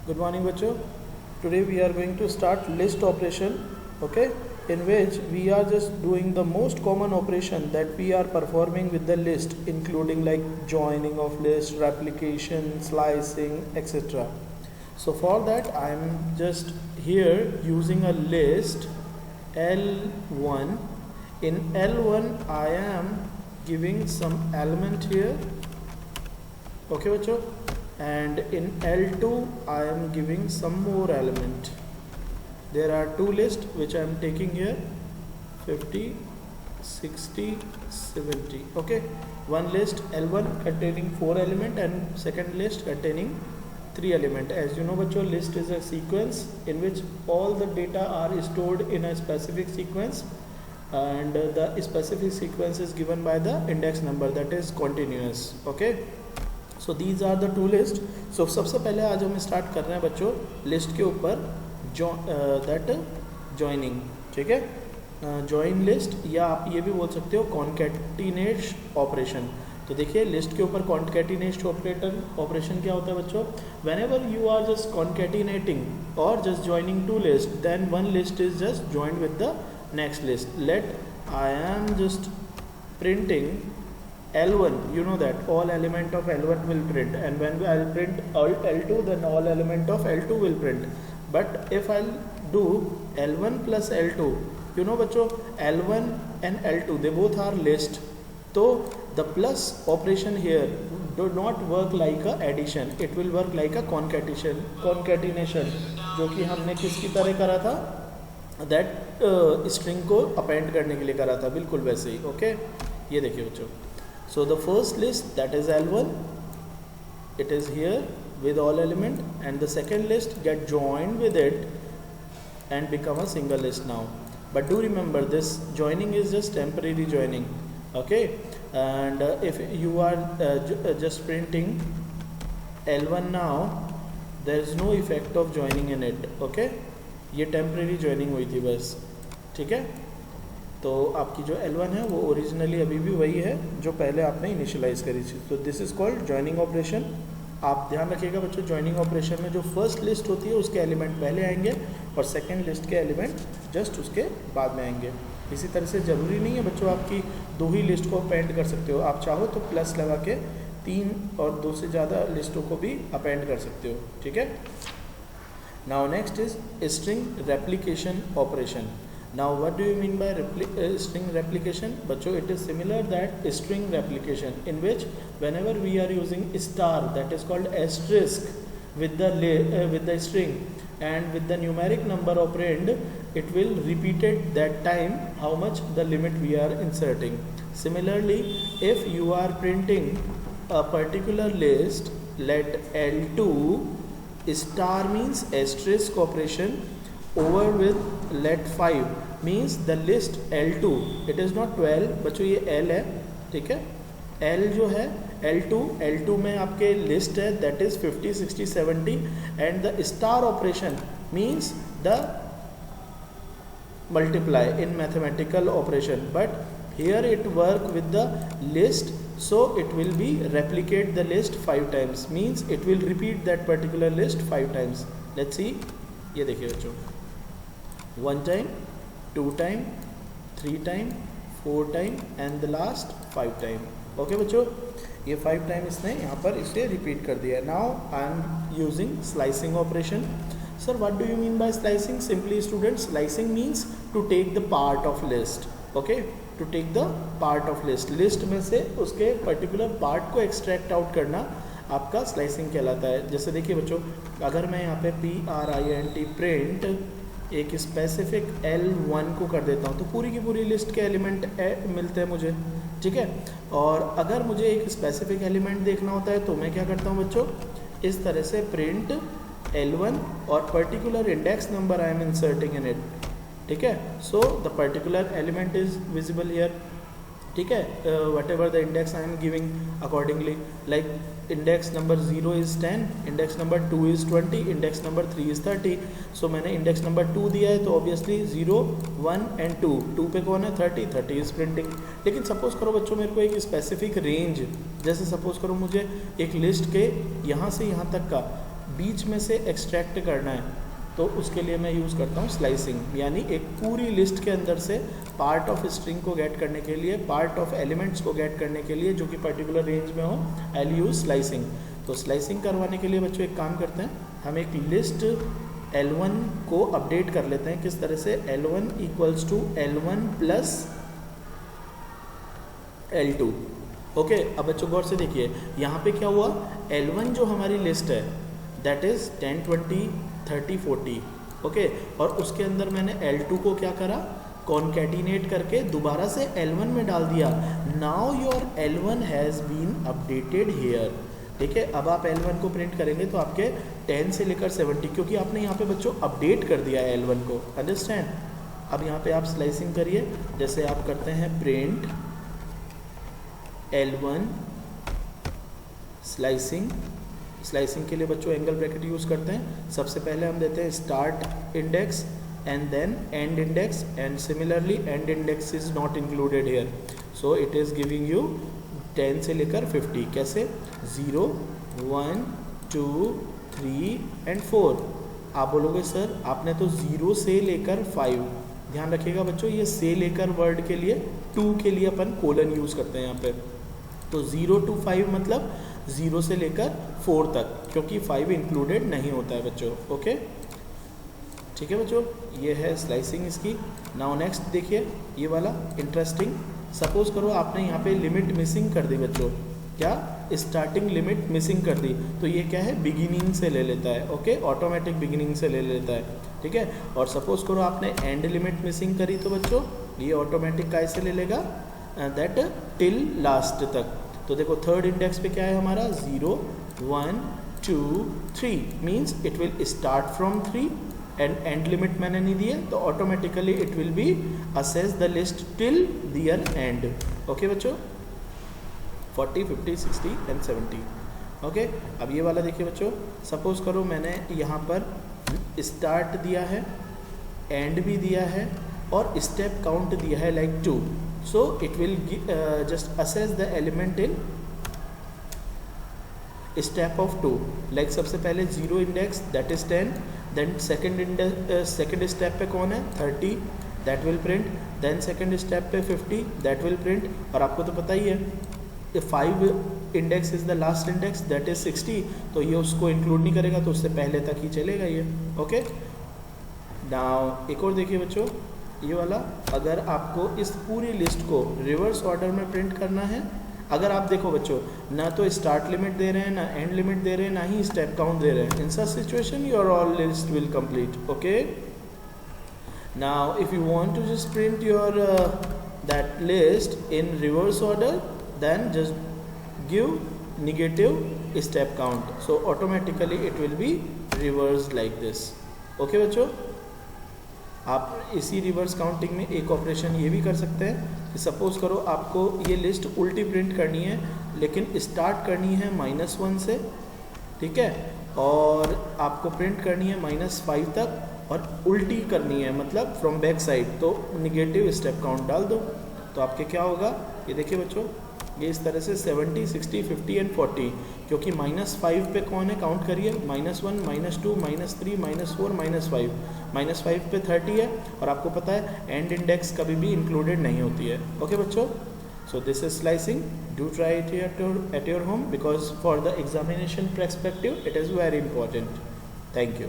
Good morning, bachcho. Today we are going to start list operation, okay, in which we are just doing the most common operation that we are performing with the list, including like joining of list, replication, slicing, etc. So for that I am just here using a list L1. In L1 I am giving some element here, okay bachcho, and in L2 I am giving some more element. There are two lists which I am taking here, 50, 60, 70. Okay, one list L1 containing 4 element and second list containing 3 element. As you know bachcho, list is a sequence in which all the data are stored in a specific sequence, and the specific sequence is given by the index number, that is continuous. Okay, so these are the two list. So सबसे पहले आज हम start कर रहे हैं बच्चों list के ऊपर दैट जॉइनिंग. ठीक है, जॉइन लिस्ट, या आप ये भी बोल सकते हो कॉन्कैटिनेट ऑपरेशन. तो देखिए लिस्ट के ऊपर कॉन्कैटिनेट ऑपरेशन क्या होता है बच्चों? Whenever you are just concatenating और just joining two list, then one list is just joined with the next list. Let I am just printing L1, you know that all element of L1 will print, and when I'll print L2, then all element of L2 will print. But if I'll do L1 plus L2, you know बच्चों L1 and L2 they both are list, so the plus operation here do not work like a addition, it will work like a concatenation, जो कि हमने किसकी तरह करा था, that string को append करने के लिए करा था, बिल्कुल वैसे ही. ओके, ये देखिए बच्चों. So the first list, that is L1, it is here with all element, and the second list get joined with it and become a single list now. But do remember, this joining is just temporary joining. Okay, and if you are just printing L1 now, there is no effect of joining in it. Okay, ये temporary joining हुई थी बस. ठीक है, तो आपकी जो L1 है वो ओरिजिनली अभी भी वही है जो पहले आपने इनिशियलाइज करी थी. तो this is called joining operation. आप ध्यान रखिएगा बच्चों, जॉइनिंग ऑपरेशन में जो फर्स्ट लिस्ट होती है उसके एलिमेंट पहले आएंगे और सेकंड लिस्ट के एलिमेंट जस्ट उसके बाद में आएंगे. इसी तरह से ज़रूरी नहीं है बच्चों आपकी दो ही लिस्ट को अपेंड कर सकते हो, आप चाहो तो प्लस लगा के 3 और 2 से ज़्यादा लिस्टों को भी अपेंड कर सकते हो. ठीक है, now next is string replication operation. Now what do you mean by string replication? बच्चों it is similar that string replication, in which whenever we are using star, that is called asterisk with the string and with the numeric number operand, it will repeat it that time how much the limit we are inserting. Similarly, if you are printing a particular list, let L2 star means asterisk operation over with let 5 means the list L2, it is not 12 बच्चों, ये L है. ठीक है, L जो है L2 में आपके list है that is 50, 60, 70, and the star operation means the multiply in mathematical operation, but here it work with the list, so it will be replicate the list 5 times, means it will repeat that particular list 5 times. Let's see, ये देखिए बच्चों, 1 time, 2 time, 3 time, 4 time, and the last 5 time. Okay बच्चों, ये 5 time इसने यहाँ पर इसे repeat कर दिया. Now I am using slicing operation. Sir what do you mean by slicing? Simply student, slicing means to take the part of list. Okay, to take the part of list, list में से उसके particular part को extract out करना आपका slicing कहलाता है. जैसे देखिए बच्चों, अगर मैं यहाँ पे PRINT प्रिंट एक स्पेसिफिक L1 को कर देता हूँ तो पूरी की पूरी लिस्ट के एलिमेंट मिलते हैं मुझे. ठीक है, और अगर मुझे एक स्पेसिफिक एलिमेंट देखना होता है तो मैं क्या करता हूँ बच्चों, इस तरह से प्रिंट L1 और particular index number I am inserting in it. ठीक है, so the particular element is visible here. ठीक है, what ever the index I am giving accordingly, like index number 0 is 10, index number 2 is 20, index number 3 is 30. सो मैंने index number 2 दिया है तो obviously 0, 1 and 2 पे कौन है, 30 इज़ प्रिंटिंग. लेकिन सपोज़ करो बच्चों मेरे को एक स्पेसिफिक रेंज, जैसे सपोज़ करो मुझे एक लिस्ट के यहाँ से यहाँ तक का बीच में से एक्सट्रैक्ट करना है तो उसके लिए मैं यूज़ करता हूँ स्लाइसिंग, यानी एक पूरी लिस्ट के अंदर से पार्ट ऑफ स्ट्रिंग को गेट करने के लिए, पार्ट ऑफ एलिमेंट्स को गेट करने के लिए जो कि पर्टिकुलर रेंज में हो, आई विल यूज़ स्लाइसिंग। तो स्लाइसिंग करवाने के लिए बच्चों एक काम करते हैं, हम एक लिस्ट L1 को अपडेट कर लेते हैं। किस तरह से? L1 equals to L1 plus L2। Okay, अब बच्चों गौर से देखिए यहाँ पे क्या हुआ, L1 जो हमारी लिस्ट है दैट इज़ 10, 20, 30, 40। ओके, और उसके अंदर मैंने L2 को क्या करा, कॉन्कैटिनेट करके दोबारा से L1 में डाल दिया। Now your L1 has been updated here. ठीक है, अब आप L1 को प्रिंट करेंगे तो आपके 10 से लेकर 70, क्योंकि आपने यहाँ पे बच्चों अपडेट कर दिया है L1 को। अंडरस्टैंड? अब यहाँ पे आप स्लाइसिंग करिए, जैसे आप करते हैं प्रिंट L1 स्लाइसिंग। स्लाइसिंग के लिए बच्चों एंगल ब्रैकेट यूज़ करते हैं। सबसे पहले हम देते हैं start index and then end index, and similarly end index is not included here, so it is giving you 10 से लेकर 50। कैसे? 0, 1, 2, 3 एंड 4। आप बोलोगे सर आपने तो 0 से लेकर 5, ध्यान रखिएगा बच्चों ये से लेकर वर्ड के लिए 2 के लिए अपन कोलन यूज़ करते हैं यहाँ पे। तो 0 to 5 मतलब 0 से लेकर 4 तक, क्योंकि 5 इंक्लूडेड नहीं होता है बच्चों। ओके, ठीक है बच्चों, ये है स्लाइसिंग इसकी। नाउ नेक्स्ट देखिए ये वाला इंटरेस्टिंग। सपोज करो आपने यहाँ पे लिमिट मिसिंग कर दी बच्चों, क्या? स्टार्टिंग लिमिट मिसिंग कर दी, तो ये क्या है, बिगिनिंग से ले लेता है। ओके, ऑटोमेटिक बिगिनिंग से ले लेता है। ठीक है, और सपोज करो आपने एंड लिमिट मिसिंग करी तो बच्चों ये ऑटोमेटिक कैसे ले लेगा, दैट टिल लास्ट तक। तो देखो थर्ड इंडेक्स पे क्या है हमारा, 0, 1, 2, 3 means it will start from 3 and and limit मैंने नहीं दिया, तो automatically it will be assess the list till their and. Okay बच्चों, 40, 50, 60 एंड 70। ओके, अब ये वाला देखिए बच्चों, सपोज करो मैंने यहाँ पर स्टार्ट दिया है, एंड भी दिया है और स्टेप काउंट दिया है like 2, so it will just access the element in step of 2। Like सबसे पहले 0 index that is 10, then second step पे कौन है, 30, that will print, then second step पे 50, दैट विल प्रिंट। और आपको तो पता ही है 5 index is the last index that is 60, तो ये उसको इंक्लूड नहीं करेगा, तो उससे पहले तक ही चलेगा ये। ओके, नाउ एक और देखिए बच्चों ये वाला, अगर आपको इस पूरी लिस्ट को रिवर्स ऑर्डर में प्रिंट करना है, अगर आप देखो बच्चों ना तो स्टार्ट लिमिट दे रहे हैं, ना एंड लिमिट दे रहे हैं, ना ही स्टेप काउंट दे रहे हैं, in such situation your all list will complete. Okay, now if you want to just print your that list in reverse order, then just give negative step count, so automatically it will be reversed like this। okay बच्चों, आप इसी reverse counting में एक operation ये भी कर सकते हैं कि सपोज करो आपको ये लिस्ट उल्टी प्रिंट करनी है, लेकिन स्टार्ट करनी है -1 से, ठीक है, और आपको प्रिंट करनी है -5 तक और उल्टी करनी है मतलब फ्रॉम बैक साइड, तो नेगेटिव स्टेप काउंट डाल दो। तो आपके क्या होगा, ये देखिए बच्चों ये इस तरह से 70, 60, 50 एंड 40, क्योंकि -5 पे कौन है, काउंट करिए, -1, -2, -3, -4, -5, -5 पे 30 है, और आपको पता है एंड इंडेक्स कभी भी इंक्लूडेड नहीं होती है। ओके बच्चों, so this is slicing, do try it at your home, because for the examination perspective it is very important. Thank you.